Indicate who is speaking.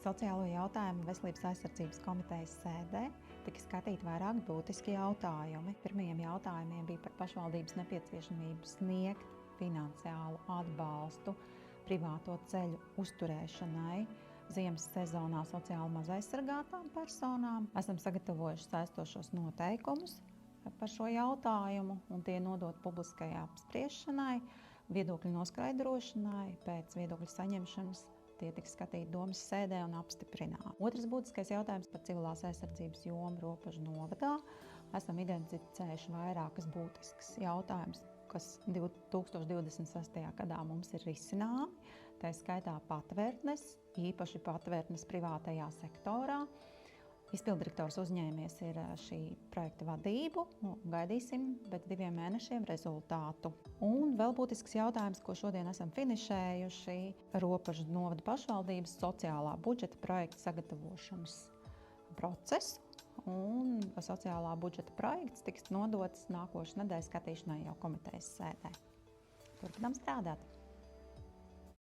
Speaker 1: Sociālo jautājumu Veselības aizsardzības komitejas sēdē tika skatīti vairāk būtiski jautājumi. Pirmajiem jautājumiem bija par pašvaldības nepieciešamību sniegt finansiālu atbalstu privāto ceļu uzturēšanai ziemas sezonā sociāli mazaizsargātām personām. Esam sagatavojuši saistošos noteikumus par šo jautājumu, un tie nodot publiskajai apspriešanai, viedokļu noskaidrošanai. Pēc viedokļu saņemšanas tie tiks skatīti domes sēdē un apstiprināti. Otrs būtiskais jautājums par civilās aizsardzības jomu Ropažu novadā. Esam identificējuši vairākas būtiskas jautājumus, kas 2026. gadā mums ir risināmi. Tā skaitā patvērtnes, īpaši patvērtnes privātajā sektorā. Izpilddirektors uzņēmies ir šī projekta vadību. Gaidīsim pēc 2 mēnešiem rezultātu. Un vēl būtisks jautājums, ko šodien esam finišējuši, Ropažu novada pašvaldības sociālā budžeta projekta sagatavošanas procesu. Un sociālā budžeta projekts tiks nodots nākošais nedēļas skatīšanai jau komitejas sēdē. Turpinām strādāt.